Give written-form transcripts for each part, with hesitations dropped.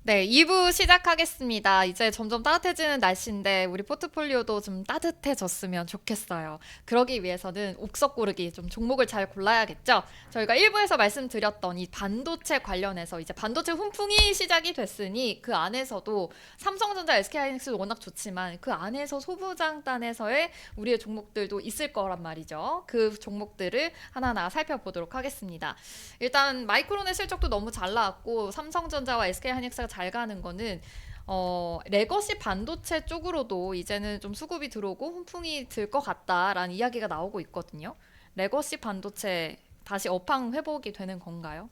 네, 2부 시작하겠습니다. 이제 점점 따뜻해지는 날씨인데 우리 포트폴리오도 좀 따뜻해졌으면 좋겠어요. 그러기 위해서는 옥석 고르기 좀 종목을 잘 골라야겠죠. 저희가 1부에서 말씀드렸던 이 반도체 관련해서 이제 반도체 훈풍이 시작이 됐으니 그 안에서도 삼성전자, SK하이닉스도 워낙 좋지만 그 안에서 소부장단에서의 우리의 종목들도 있을 거란 말이죠. 그 종목들을 하나하나 살펴보도록 하겠습니다. 일단 마이크론의 실적도 너무 잘 나왔고 삼성전자와 SK하이닉스가 잘 가는 거는 레거시 반도체 쪽으로도 이제는 좀 수급이 들어오고 훈풍이 들 것 같다라는 이야기가 나오고 있거든요. 레거시 반도체 다시 업황 회복이 되는 건가요?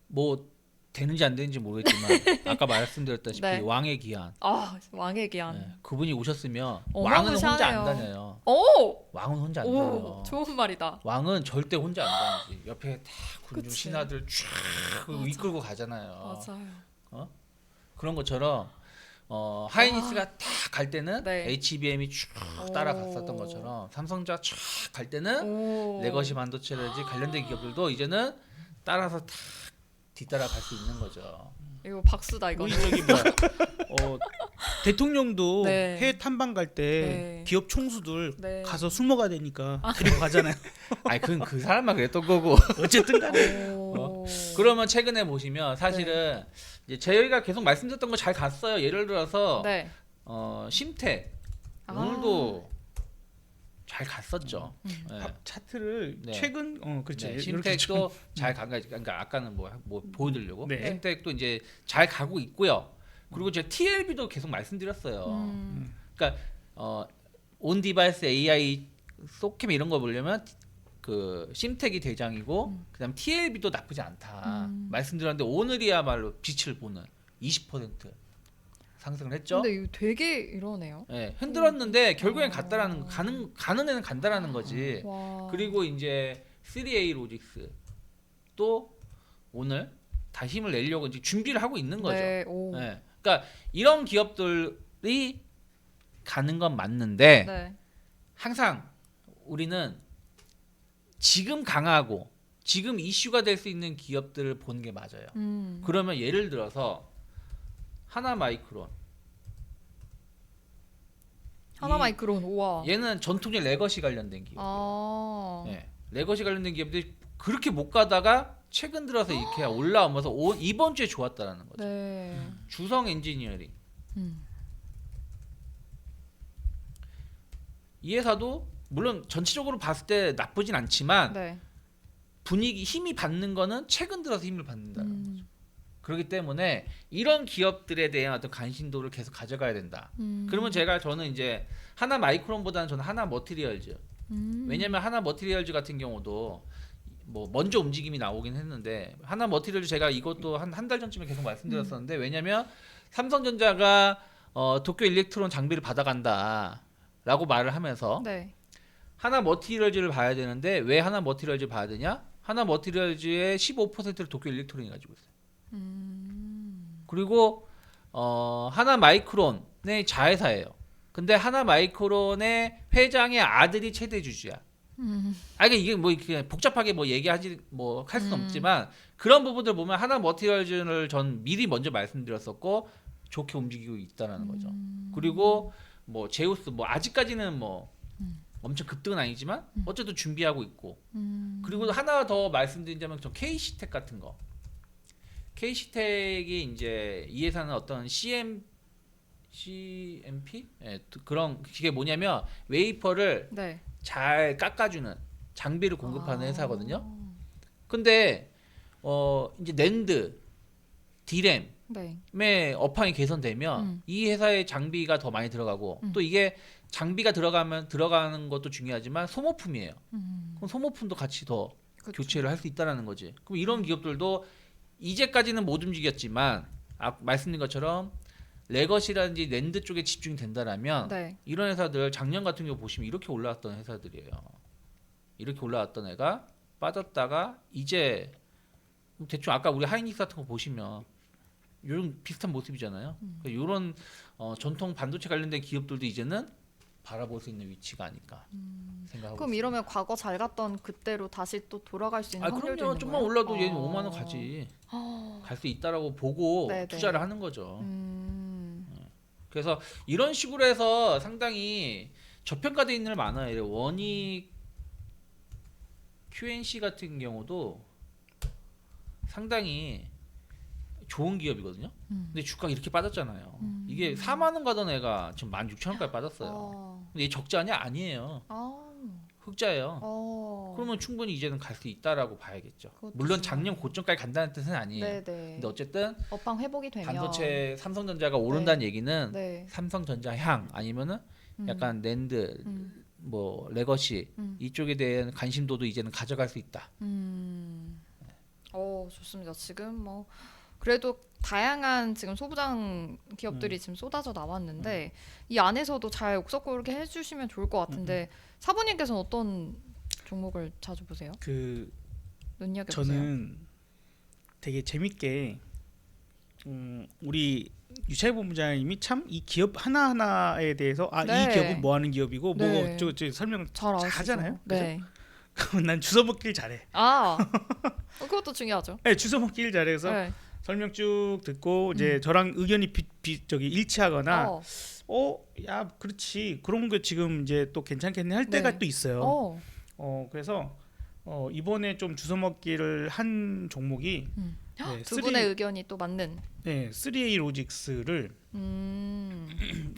뭐 되는지 안 되는지 모르겠지만 아까 말씀드렸다시피 네. 왕의 기한. 아, 왕의 예, 기한. 그분이 오셨으면 왕은 혼자 안 어마무시하네요. 다녀요. 오! 왕은 혼자 안 오, 다녀요. 좋은 말이다. 왕은 절대 혼자 안 다니지. 옆에 다 군중 그치. 신하들 쫙 맞아. 이끌고 가잖아요. 맞아요. 어? 그런 것처럼 하이닉스가 딱 갈 때는 네. HBM이 쭉 따라갔었던 것처럼 삼성전자 쫙 갈 때는 오. 레거시 반도체라든지 관련된 기업들도 이제는 따라서 탁 뒤따라 갈 수 있는 거죠. 이거 박수다 우리 이거는. 저기 뭐 대통령도 네. 해외 탐방 갈 때 네. 기업 총수들 네. 가서 술 먹어야 되니까 데리고 가잖아요. 아니 그건 그 사람만 그랬던 거고. 어쨌든 간에 오. 그러면 최근에 보시면 사실은 이제 저희가 계속 말씀드렸던 거 잘 갔어요. 예를 들어서 네. 심택 아. 오늘도 잘 갔었죠. 네. 차트를 네. 최근 그렇죠. 네, 이렇게 심택도 잘 가가 그러니까 아까는 뭐 보여드리려고 네. 심택도 이제 잘 가고 있고요. 그리고 제가 TLB도 계속 말씀드렸어요. 그러니까 온 디바이스 AI 소캠 이런 거 보려면 그 심택이 대장이고 그다음 TLB도 나쁘지 않다 말씀드렸는데 오늘이야말로 빛을 보는 20% 상승을 했죠. 근데 이거 되게 이러네요. 네, 흔들었는데 결국엔 갔다라는 가는 애는 간다라는 거지. 와. 그리고 이제 3A 로직스 또 오늘 다 힘을 내려고 이제 준비를 하고 있는 거죠. 네. 오. 네. 그러니까 이런 기업들이 가는 건 맞는데 네. 항상 우리는 지금 강하고 지금 이슈가 될 수 있는 기업들을 보는 게 맞아요. 그러면 예를 들어서 하나마이크론 하나마이크론. 우와. 얘는 전통적 레거시 관련된 기업. 아. 네. 레거시 관련된 기업들이 그렇게 못 가다가 최근 들어서 이렇게 올라오면서 이번 주에 좋았다라는 거죠. 네. 주성 엔지니어링 음. 이 회사도 물론 전체적으로 봤을 때 나쁘진 않지만 네. 분위기 힘이 받는 거는 최근 들어서 힘을 받는다는 거죠. 그렇기 때문에 이런 기업들에 대한 어떤 관심도를 계속 가져가야 된다. 그러면 저는 이제 하나 마이크론보다는 저는 하나 머티리얼즈. 왜냐면 하나 머티리얼즈 같은 경우도 뭐 먼저 움직임이 나오긴 했는데 하나 머티리얼즈 제가 이것도 한 달 전쯤에 계속 말씀드렸었는데 왜냐면 삼성전자가 도쿄 일렉트론 장비를 받아간다라고 말을 하면서 네. 하나 머티리얼즈를 봐야 되는데 왜 하나 머티리얼즈 봐야 되냐? 하나 머티리얼즈의 15%를 도쿄 일렉트론이 가지고 있어요. 그리고 하나 마이크론의 자회사예요. 근데 하나 마이크론의 회장의 아들이 최대 주주야. 이게 뭐 이렇게 복잡하게 뭐 얘기하지 뭐 할 수는 없지만 그런 부분들 보면 하나 머티리얼즈를 전 미리 먼저 말씀드렸었고 좋게 움직이고 있다라는 거죠. 그리고 뭐 제우스 뭐 아직까지는 뭐 엄청 급등은 아니지만 어쨌든 준비하고 있고 그리고 하나 더 말씀드리자면 저 KC텍 같은 거 KC텍이 이제 이 회사는 어떤 CMP 그런 그게 뭐냐면 웨이퍼를 네. 잘 깎아주는 장비를 공급하는 아. 회사거든요. 근데 이제 낸드, 디램 네. 업황이 개선되면 이 회사의 장비가 더 많이 들어가고 또 이게 장비가 들어가는 것도 중요하지만 소모품이에요. 그럼 소모품도 같이 더 그쵸. 교체를 할 수 있다라는 거지. 그럼 이런 기업들도 이제까지는 못 움직였지만 말씀드린 것처럼 레거시라든지 낸드 쪽에 집중이 된다라면 네. 이런 회사들 작년 같은 경우 보시면 이렇게 올라왔던 회사들이에요. 이렇게 올라왔던 애가 빠졌다가 이제 대충 아까 우리 하이닉스 같은 거 보시면 이런 비슷한 모습이잖아요. 이런 전통 반도체 관련된 기업들도 이제는 바라볼 수 있는 위치가 아닐까 생각하고 그럼 있습니다. 이러면 과거 잘 갔던 그때로 다시 또 돌아갈 수 있는 확률도 그럼요. 있는 좀만 거예요? 올라도 얘는 5만 원 가지. 갈 수 있다라고 보고 네네. 투자를 하는 거죠. 음. 그래서 이런 식으로 해서 상당히 저평가돼 있는 일 많아요. 원익 QNC 같은 경우도 상당히 좋은 기업이거든요. 근데 주가가 이렇게 빠졌잖아요. 이게 4만 원 가던 애가 지금 16,000원까지 빠졌어요. 근데 얘 적자 아니야? 아니에요. 흑자예요. 그러면 충분히 이제는 갈 수 있다라고 봐야겠죠. 그것도 물론 중요하네. 작년 고점까지 간다는 뜻은 아니에요. 네네. 근데 어쨌든 업황 회복이 되면 반도체 삼성전자가 오른다는 얘기는 네. 삼성전자 향 아니면은 약간 랜드 뭐 레거시 이쪽에 대한 관심도도 이제는 가져갈 수 있다. 좋습니다. 지금 뭐 그래도 다양한 지금 소부장 기업들이 지금 쏟아져 나왔는데 이 안에서도 잘 옥석고르게 해주시면 좋을 것 같은데 사부님께서는 어떤 종목을 자주 보세요? 그 눈여겨보세요. 저는 되게 재밌게 우리 유차희 본부장님이 참 이 기업 하나하나에 대해서 네. 이 기업은 뭐 하는 기업이고 네. 뭐 저 설명 잘 아시죠? 하잖아요. 네. 그럼 난 주워 먹기를 잘해. 그것도 중요하죠. 네, 주워 먹기를 잘해서 네. 설명 쭉 듣고 이제 저랑 의견이 일치하거나 야 그렇지 그런 거 지금 이제 또 괜찮겠네 할 때가 네. 또 있어요. 그래서 이번에 좀 주워 먹기를 한 종목이 네, 두 분의 의견이 또 맞는. 3A 로직스를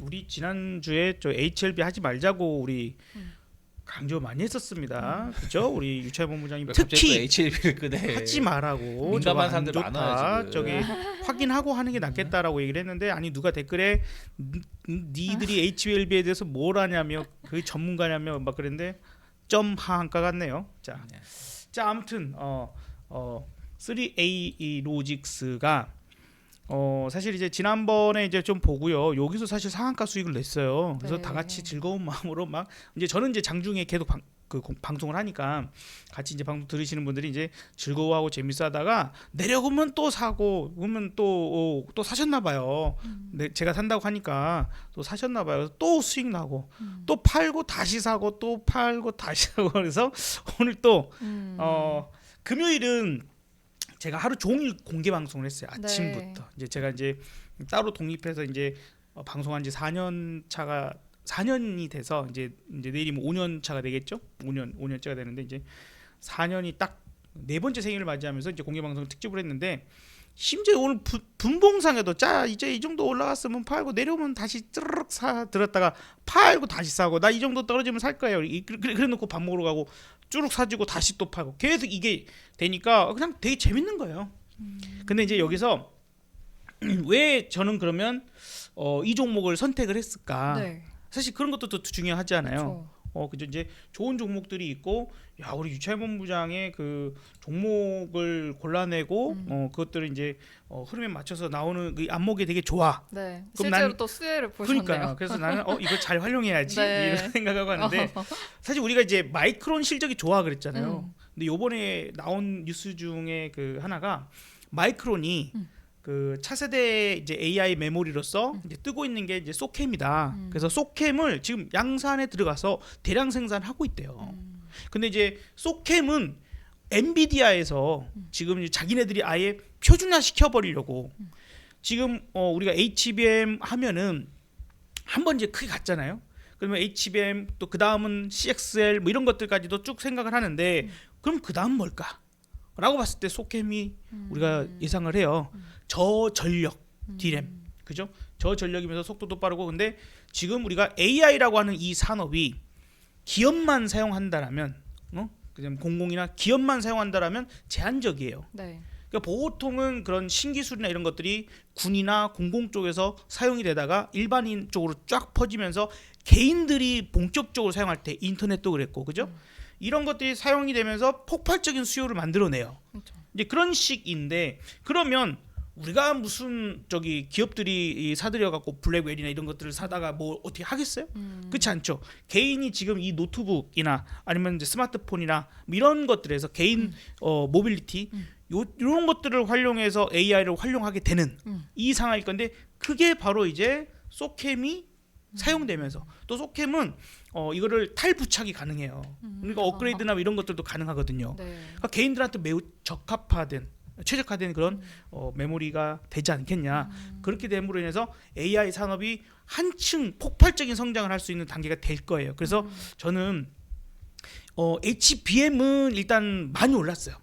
우리 지난주에 저 HLB 하지 말자고 우리 강조 많이 했었습니다. 그죠? 우리 유차희 본부장님 갑자기 또 특히 HLB를 끄네. 하지 말라고 민감한 저거 안 사람들 좋다. 많아요, 지금. 저기 확인하고 하는 게 낫겠다라고 얘기를 했는데 아니 누가 댓글에 니들이 HLB에 대해서 뭘 하냐며 그 전문가냐며 막 그랬는데 점 하한가 같네요. 자 아무튼 3A 로직스가 사실 이제 지난번에 이제 좀 보고요. 여기서 사실 상한가 수익을 냈어요. 그래서 네. 다 같이 즐거운 마음으로 막 이제 저는 이제 장중에 계속 방송을 하니까 같이 이제 방송 들으시는 분들이 이제 즐거워하고 재밌어하다가 내려오면 또 사고 오면 또 사셨나 봐요. 제가 산다고 하니까 또 사셨나 봐요. 또 수익 나고 또 팔고 다시 사고 또 팔고 다시 사고 그래서 오늘 또 금요일은 제가 하루 종일 공개 방송을 했어요. 아침부터. 이제 제가 이제 따로 독립해서 이제 방송한 지 4년이 돼서 이제 내일이면 5년 차가 되겠죠? 5년째가 되는데 이제 4년이 딱 네 번째 생일을 맞이하면서 이제 공개 방송 특집을 했는데 심지어 오늘 분봉상에도 자 이제 이 정도 올라갔으면 팔고 내려오면 다시 찌르륵 들었다가 팔고 다시 사고 나 이 정도 떨어지면 살 거예요. 그래 놓고 밥 먹으러 가고 쭈룩 사주고 다시 또 팔고 계속 이게 되니까 그냥 되게 재밌는 거예요. 근데 이제 여기서 왜 저는 그러면 이 종목을 선택을 했을까? 네. 사실 그런 것도 또 중요하잖아요. 그렇죠. 그죠 이제 좋은 종목들이 있고 야 우리 유차희 본부장의 그 종목을 골라내고 그것들을 이제 흐름에 맞춰서 나오는 그 안목이 되게 좋아. 네. 그럼 실제로 또 수혜를 보셨네요. 그러니까 그래서 나는 이걸 잘 활용해야지 네. 이런 생각하고 하는데 사실 우리가 이제 마이크론 실적이 좋아 그랬잖아요. 근데 요번에 나온 뉴스 중에 그 하나가 마이크론이 그 차세대 이제 AI 메모리로서 이제 뜨고 있는 게 이제 소캠이다. 그래서 소캠을 지금 양산에 들어가서 대량 생산하고 있대요. 근데 이제 소캠은 엔비디아에서 지금 자기네들이 아예 표준화 시켜버리려고 지금 우리가 HBM 하면은 한번 이제 크게 갔잖아요. 그러면 HBM 또 그 다음은 CXL 뭐 이런 것들까지도 쭉 생각을 하는데 그럼 그 다음 뭘까? 라고 봤을 때 소캠이 우리가 예상을 해요. 저전력 D램 그죠? 저전력이면서 속도도 빠르고 근데 지금 우리가 AI라고 하는 이 산업이 기업만 사용한다라면 그냥 공공이나 기업만 사용한다라면 제한적이에요. 네. 그러니까 보통은 그런 신기술이나 이런 것들이 군이나 공공 쪽에서 사용이 되다가 일반인 쪽으로 쫙 퍼지면서 개인들이 본격적으로 사용할 때 인터넷도 그랬고 그죠? 이런 것들이 사용이 되면서 폭발적인 수요를 만들어내요. 그렇죠. 이제 그런 식인데 그러면 우리가 무슨 저기 기업들이 사들여 갖고 블랙웰이나 이런 것들을 사다가 뭐 어떻게 하겠어요? 그렇지 않죠. 개인이 지금 이 노트북이나 아니면 이제 스마트폰이나 이런 것들에서 개인 모빌리티 이런 것들을 활용해서 AI를 활용하게 되는 이 상황일 건데 그게 바로 이제 소캠이 사용되면서 또 소캠은 이거를 탈부착이 가능해요. 그러니까 업그레이드나 이런 것들도 가능하거든요. 네. 그러니까 개인들한테 매우 최적화된 그런 메모리가 되지 않겠냐. 그렇게 됨으로 인해서 AI 산업이 한층 폭발적인 성장을 할 수 있는 단계가 될 거예요. 그래서 저는 HBM은 일단 많이 올랐어요.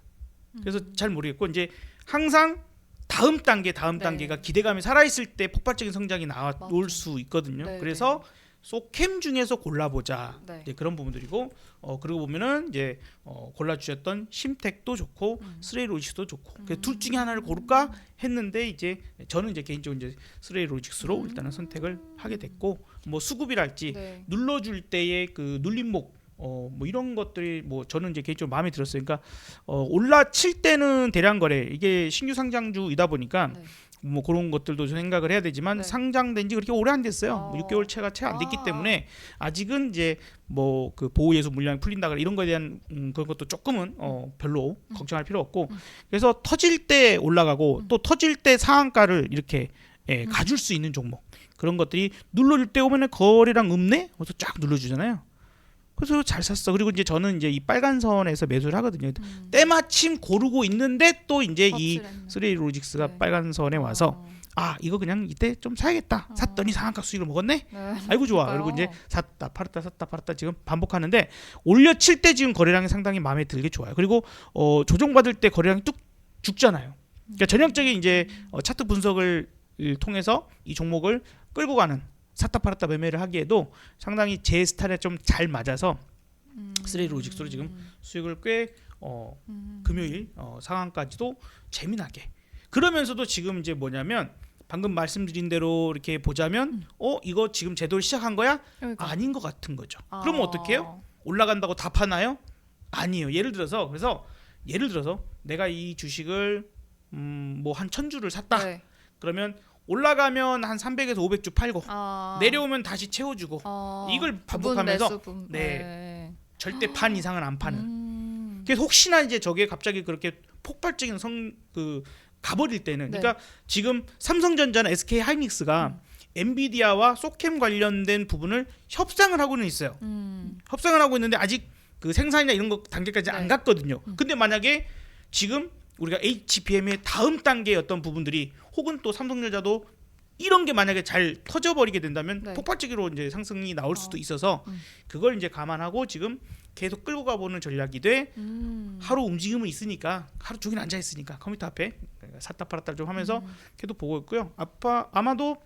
그래서 잘 모르겠고 이제 항상 다음 단계가 기대감이 살아있을 때 폭발적인 성장이 나올 수 있거든요. 네, 그래서 소캠 중에서 골라보자. 네. 이제 그런 부분들이고 그리고 보면은 이제 골라주셨던 심텍도 좋고 스레이로직스도 좋고 그래서 둘 중에 하나를 고를까 했는데 이제 저는 이제 개인적으로 이제 스레이로직스로 일단은 선택을 하게 됐고 뭐 수급이랄지 네. 눌러줄 때의 그 눌림목 뭐 이런 것들이 뭐 저는 이제 개인적으로 마음에 들었어요. 그러니까 올라칠 때는 대량 거래 이게 신규 상장주이다 보니까 네. 뭐 그런 것들도 좀 생각을 해야 되지만 네. 상장된 지 그렇게 오래 안 됐어요. 뭐 6개월 채가 채 안 됐기 때문에 아직은 이제 뭐 그 보호 예수 물량이 풀린다 이런 거에 대한 그런 것도 조금은 별로 걱정할 필요 없고 그래서 터질 때 올라가고 또 터질 때 상한가를 이렇게 가줄 수 있는 종목 그런 것들이 눌러줄 때 오면은 거래량 없네? 그래서 쫙 눌러주잖아요. 그래서 잘 샀어. 그리고 이제 저는 이제 이 빨간 선에서 매수를 하거든요. 때마침 고르고 있는데 또 이제 이 스레이로직스가 네. 빨간 선에 와서 이거 그냥 이때 좀 사야겠다. 샀더니 상한가 수익을 먹었네. 네. 아이고 좋아. 그러니까요. 그리고 이제 샀다 팔았다 지금 반복하는데 올려칠 때 지금 거래량이 상당히 마음에 들게 좋아요. 그리고 조정받을 때 거래량이 뚝 죽잖아요. 그러니까 전형적인 이제 차트 분석을 통해서 이 종목을 끌고 가는 샀다 팔았다 매매를 하기에도 상당히 제 스타일에 좀 잘 맞아서 스레이로직스로 지금 수익을 꽤 금요일 상황까지도 재미나게 그러면서도 지금 이제 뭐냐면 방금 말씀드린 대로 이렇게 보자면 이거 지금 제도를 시작한 거야? 그러니까. 아닌 것 같은 거죠. 그러면 어떻게 해요? 올라간다고 다 파나요? 아니에요. 예를 들어서 내가 이 주식을 뭐 한 1000주를 샀다. 네. 그러면 올라가면 한 300에서 500주 팔고 내려오면 다시 채워주고 이걸 반복하면서 네. 절대 반 이상은 안 파는. 그래서 혹시나 이제 저게 갑자기 그렇게 폭발적인 가버릴 때는 네. 그러니까 지금 삼성전자나 SK 하이닉스가 엔비디아와 소캠 관련된 부분을 협상을 하고는 있어요. 협상을 하고 있는데 아직 그 생산이나 이런 거 단계까지 안 네. 갔거든요. 근데 만약에 지금 우리가 HBM의 다음 단계의 어떤 부분들이 혹은 또 삼성전자도 이런 게 만약에 잘 터져버리게 된다면 네. 폭발적으로 이제 상승이 나올 수도 있어서 그걸 이제 감안하고 지금 계속 끌고 가보는 전략이 돼. 하루 움직임은 있으니까 하루 종일 앉아 있으니까 컴퓨터 앞에 샀다 팔았다 좀 하면서 계속 보고 있고요. 아마도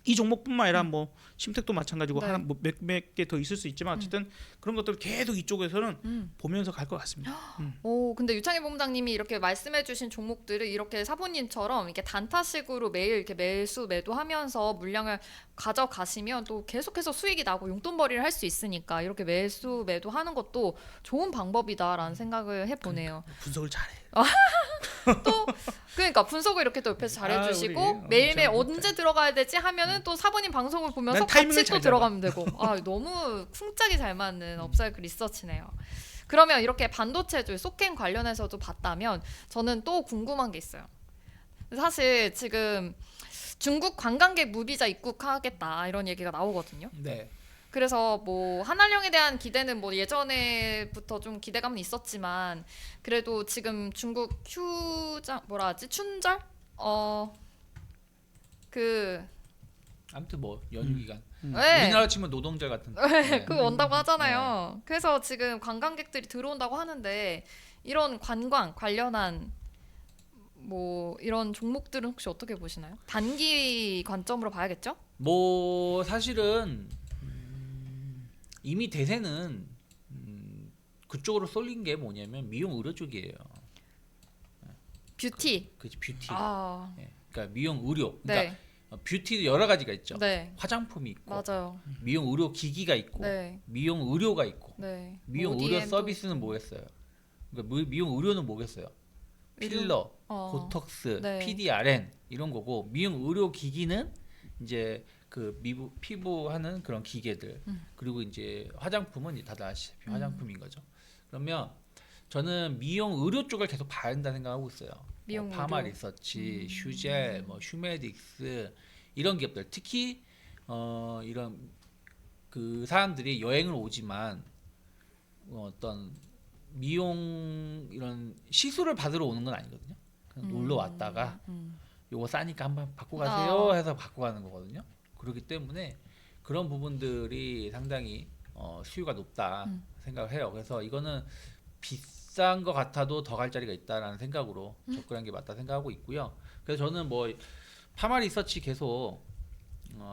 이 종목뿐만 아니라 뭐 심택도 마찬가지고 네. 하나 뭐 몇 개 더 있을 수 있지만 어쨌든 그런 것들 계속 이쪽에서는 보면서 갈 것 같습니다. 오, 근데 유창희 본부장님이 이렇게 말씀해주신 종목들을 이렇게 사부님처럼 이렇게 단타식으로 매일 이렇게 매수 매도하면서 물량을 가져가시면 또 계속해서 수익이 나고 용돈벌이를 할 수 있으니까 이렇게 매수 매도하는 것도 좋은 방법이다라는 생각을 해보네요. 분석을 잘해. 또 그러니까 분석을 이렇게 또 옆에서 잘해주시고 우리, 매일매일 진짜 언제 들어가야 되지 하면은 또 사부님 방송을 보면서 난 타이밍을 같이 또 잘 들어가면 되고 너무 쿵짝이 잘 맞는 업사이클 리서치네요. 그러면 이렇게 반도체주 소캠 관련해서도 봤다면 저는 또 궁금한 게 있어요. 사실 지금 중국 관광객 무비자 입국하겠다 이런 얘기가 나오거든요. 네. 그래서 뭐 한한령에 대한 기대는 뭐 예전에부터 좀 기대감은 있었지만 그래도 지금 중국 춘절 아무튼 뭐 연휴 기간. 네. 우리나라 치면 노동절 같은. 그거 온다고 하잖아요. 그래서 지금 관광객들이 들어온다고 하는데 이런 관광 관련한 뭐 이런 종목들은 혹시 어떻게 보시나요? 단기 관점으로 봐야겠죠? 뭐 사실은 이미 대세는 그쪽으로 쏠린 게 뭐냐면 미용 의료 쪽이에요. 뷰티. 그치 뷰티. 예. 그러니까 미용 의료. 그러니까 네. 뷰티도 여러 가지가 있죠. 네. 화장품이 있고, 맞아요. 미용 의료 기기가 있고, 네. 미용 의료가 있고, 네. 미용 ODM 의료 도 서비스는 있고. 뭐겠어요? 그러니까 미용 의료는 뭐겠어요? 필러, 보톡스, 네. PDRN 이런 거고 미용 의료 기기는 이제 그 피부 하는 그런 기계들 그리고 이제 화장품은 이제 다들 아시다시피 화장품인 거죠. 그러면 저는 미용 의료 쪽을 계속 봐야 한다 생각하고 있어요. 미용 뭐 파마 의료. 리서치, 슈젤, 뭐 슈메딕스 이런 기업들 특히 이런 그 사람들이 여행을 오지만 어떤 미용 이런 시술을 받으러 오는 건 아니거든요. 그냥 놀러 왔다가 요거 싸니까 한번 받고 가세요 해서 받고 가는 거거든요. 그렇기 때문에 그런 부분들이 상당히 수요가 높다 생각을 해요. 그래서 이거는 비싼 것 같아도 더 갈 자리가 있다라는 생각으로 접근한 게 맞다 생각하고 있고요. 그래서 저는 뭐 파마 리서치 계속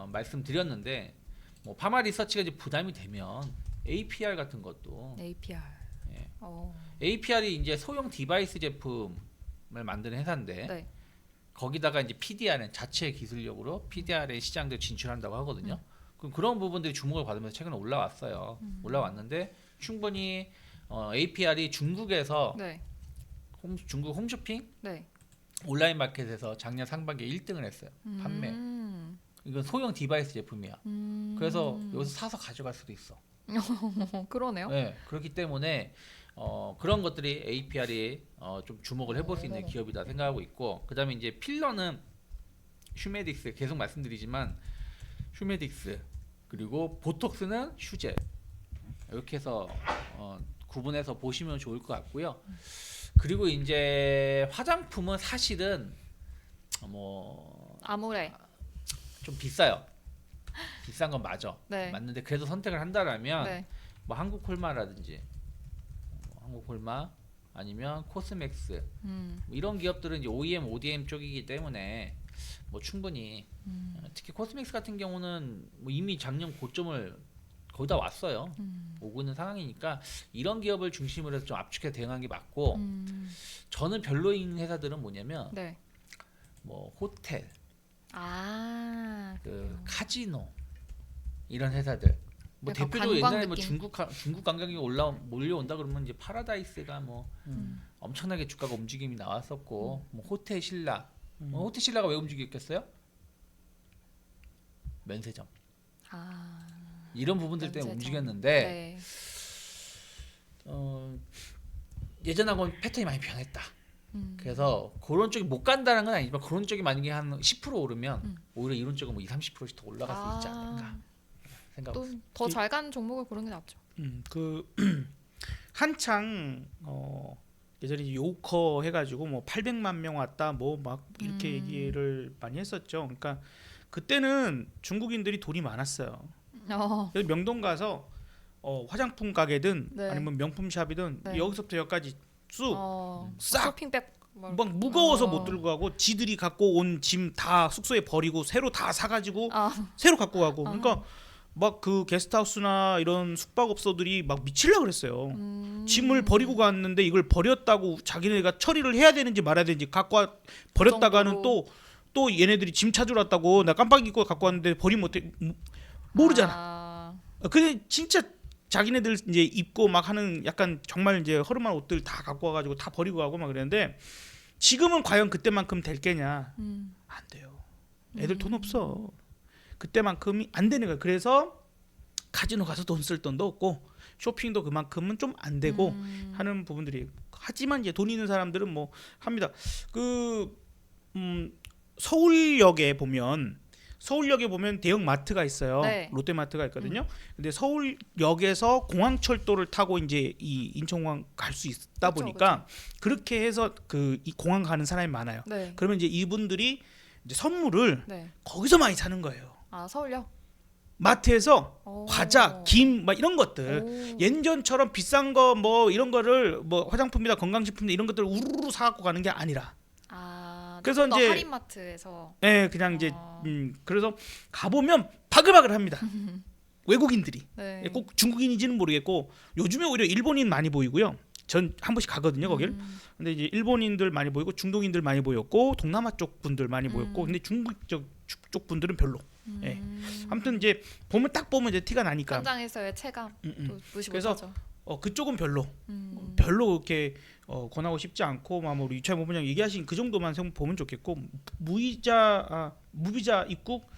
말씀드렸는데 뭐 파마 리서치가 이제 부담이 되면 APR 같은 것도 APR. 예. 어. APR이 이제 소형 디바이스 제품을 만드는 회사인데 네. 거기다가 이제 PDR은 자체 기술력으로 PDR의 시장에 진출한다고 하거든요. 그럼 그런 부분들이 주목을 받으면서 최근에 올라왔어요. 올라왔는데 충분히 APR이 중국에서 네. 중국 홈쇼핑 네. 온라인 마켓에서 작년 상반기에 1등을 했어요. 판매. 이건 소형 디바이스 제품이야. 그래서 여기서 사서 가져갈 수도 있어. 그러네요. 네, 그렇기 때문에 그런 것들이 APR이 좀 주목을 해볼 수 있는 기업이다 생각하고 있고, 그다음에 이제 필러는 휴메딕스 계속 말씀드리지만 휴메딕스 그리고 보톡스는 휴젤 이렇게 해서 구분해서 보시면 좋을 것 같고요. 그리고 이제 화장품은 사실은 뭐 아모레. 좀 비싸요. 비싼 건 맞아. 네. 맞는데 그래도 선택을 한다라면 네. 뭐 한국콜마라든지 한국콜마 아니면 코스맥스 뭐 이런 기업들은 이제 OEM, ODM 쪽이기 때문에 뭐 충분히 특히 코스맥스 같은 경우는 뭐 이미 작년 고점을 거의 다 왔어요. 오고 있는 상황이니까 이런 기업을 중심으로 해서 좀 압축해서 대응하는 게 맞고, 저는 별로인 회사들은 뭐냐면 네. 뭐 호텔, 아. 그 카지노 이런 회사들. 뭐 약간 대표적으로 관광 옛날에 뭐 느낌. 중국 관광이 몰려온다 그러면 이제 파라다이스가 뭐 엄청나게 주가가 움직임이 나왔었고, 뭐 호텔 신라, 뭐 호텔 신라가 왜 움직였겠어요? 면세점 아. 이런 부분들 때문에 면세점. 움직였는데 네. 예전하고는 패턴이 많이 변했다. 음. 그래서 그런 쪽이 못 간다는 건 아니지만 그런 쪽이 만약에 한 10% 오르면 오히려 이런 쪽은 뭐 20-30%씩 더 올라갈 수 있지 않을까 생각하고 있습니다. 또 더 잘 가는 종목을 고르는 게 낫죠. 그 한창 예전에 요커 해가지고 뭐 800만 명 왔다 뭐 막 이렇게 얘기를 많이 했었죠. 그러니까 그때는 중국인들이 돈이 많았어요. 여기 명동 가서 화장품 가게든 네. 아니면 명품 샵이든 네. 여기서부터 여기까지 쑥 싹! 쇼핑백 막 무거워서 못 들고 가고 지들이 갖고 온 짐 다 숙소에 버리고 새로 다 사가지고 새로 갖고 가고. 그러니까 막 그 게스트하우스나 이런 숙박업소들이 막 미칠라 그랬어요. 짐을 버리고 갔는데 이걸 버렸다고 자기네가 처리를 해야 되는지 말아야 되는지 갖고 버렸다가는 또 얘네들이 짐 찾으러 왔다고 나 깜빡 잊고 갖고 왔는데 버리면 어떻게 모르잖아. 근데 진짜 자기네들 이제 입고 막 하는 약간 정말 이제 허름한 옷들 다 갖고 와가지고 다 버리고 가고 막 그랬는데, 지금은 과연 그때만큼 될 게냐? 안 돼요. 애들 돈 없어. 그때만큼이 안 되는 거야. 그래서 카지노 가서 돈 쓸 돈도 없고 쇼핑도 그만큼은 좀 안 되고 하는 부분들이. 하지만 이제 돈 있는 사람들은 뭐 합니다. 서울역에 보면 대형 마트가 있어요. 네. 롯데마트가 있거든요. 근데 서울역에서 공항철도를 타고 이제 이 인천공항 갈 수 있다 보니까 그렇게 해서 이 공항 가는 사람이 많아요. 네. 그러면 이제 이분들이 이제 선물을 네. 거기서 많이 사는 거예요. 서울요? 마트에서 오. 과자, 김, 막 이런 것들. 오. 예전처럼 비싼 거 뭐 이런 거를 뭐 화장품이나 건강식품 이런 것들을 우르르 사갖고 가는 게 아니라. 그래서 조금 더 이제 할인마트에서. 그냥 이제 그래서 가보면 바글바글합니다. 외국인들이. 네. 꼭 중국인인지는 모르겠고 요즘에 오히려 일본인 많이 보이고요. 전 한 번씩 가거든요 거길. 근데 이제 일본인들 많이 보이고 중동인들 많이 보였고 동남아 쪽 분들 많이 보였고, 근데 중국 쪽 분들은 별로. 예. 아무튼 이제 딱 보면 이제 티가 나니까. 현장에서의 체감 또 무시 그래서 못하죠. 그쪽은 별로 그렇게 권하고 싶지 않고, 뭐 우리 유채 모부장 얘기하신 그 정도만 보면 좋겠고, 무비자 입국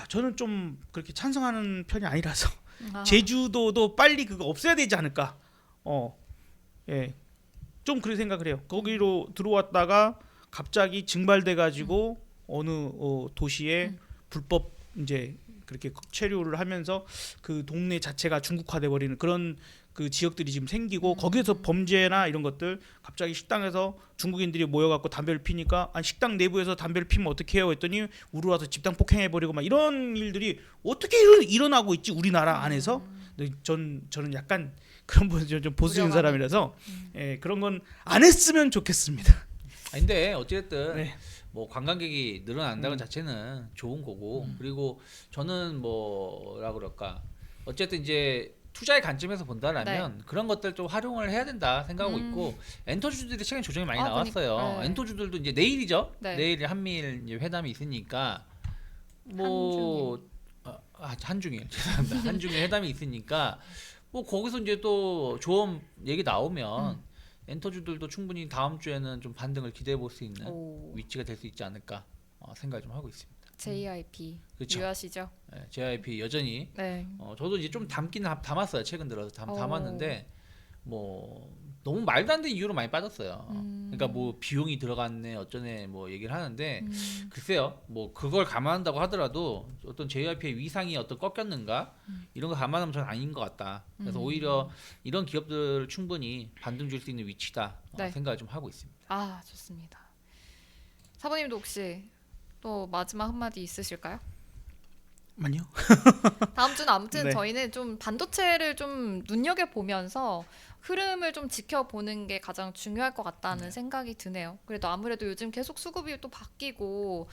저는 좀 그렇게 찬성하는 편이 아니라서 제주도도 빨리 그거 없애야 되지 않을까. 좀 그렇게 생각을 해요. 거기로 들어왔다가 갑자기 증발돼 가지고 어느 도시에 불법 이제 그렇게 체류를 하면서 그 동네 자체가 중국화돼 버리는 그런 그 지역들이 지금 생기고 거기에서 범죄나 이런 것들 갑자기 식당에서 중국인들이 모여갖고 담배를 피니까 아니 식당 내부에서 담배를 피면 어떻게 해요 했더니 우리 와서 집단 폭행해 버리고 막 이런 일들이 어떻게 일어나고 있지 우리나라 안에서. 근데 저는 약간 그런 부분 좀 보수적인 우려가 사람이라서 예, 그런 건 안 했으면 좋겠습니다. 근데 어쨌든 네. 뭐 관광객이 늘어난다는 자체는 좋은 거고 그리고 저는 뭐라 그럴까 어쨌든 이제 투자의 관점에서 본다라면 그런 것들 좀 활용을 해야 된다 생각하고 있고 엔터주들이 최근 조정이 많이 나왔어요. 그러니까, 네. 엔터주들도 이제 내일이죠. 네. 내일 한미일 이제 회담이 있으니까 뭐 한중일 죄송합니다. 한중일 회담이 있으니까 뭐 거기서 이제 또 좋은 얘기 나오면 엔터주들도 충분히 다음 주에는 좀 반등을 기대해 볼 수 있는 오. 위치가 될 수 있지 않을까 생각을 좀 하고 있습니다. JIP 그렇죠. 유효하시죠? 네, JYP 여전히 네. 저도 이제 좀 담았어요. 최근 들어서 오. 담았는데 뭐 너무 말도 안 되는 이유로 많이 빠졌어요. 그러니까 뭐 비용이 들어갔네 어쩌네 뭐 얘기를 하는데 글쎄요. 뭐 그걸 감안한다고 하더라도 어떤 JYP의 위상이 어떤 꺾였는가 이런 거 감안하면 저는 아닌 것 같다. 그래서 오히려 이런 기업들을 충분히 반등 줄 수 있는 위치다 네. 생각을 좀 하고 있습니다. 아 좋습니다. 사부님도 혹시 또 마지막 한마디 있으실까요? 아니요. 다음 주는 아무튼 네. 저희는 좀 반도체를 좀 눈여겨 보면서 흐름을 좀 지켜보는 게 가장 중요할 것 같다는 생각이 드네요. 그래도 아무래도 요즘 계속 수급이 또 바뀌고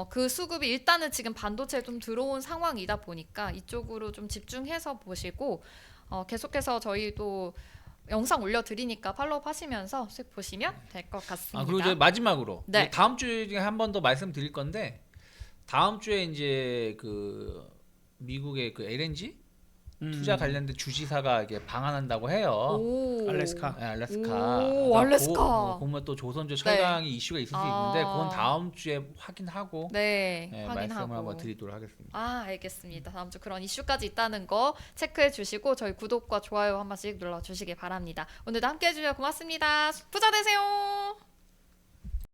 그 수급이 일단은 지금 반도체에 좀 들어온 상황이다 보니까 이쪽으로 좀 집중해서 보시고 계속해서 저희도 영상 올려드리니까 팔로우 하시면서 수익 보시면 될 것 같습니다. 그리고 이제 마지막으로 네. 다음 주에 한 번 더 말씀드릴 건데 다음 주에 이제 그 미국의 그 LNG 투자 관련된 주지사가 이게 방한한다고 해요. 오. 알래스카. 네, 알래스카. 오, 그러니까 알래스카. 보면 또 조선주 철강이 이슈가 있을 수 있는데 그건 다음 주에 확인하고 네, 말씀을 확인하고. 한번 드리도록 하겠습니다. 알겠습니다. 다음 주 그런 이슈까지 있다는 거 체크해 주시고 저희 구독과 좋아요 한 번씩 눌러 주시기 바랍니다. 오늘도 함께 해주셔서 고맙습니다. 부자 되세요.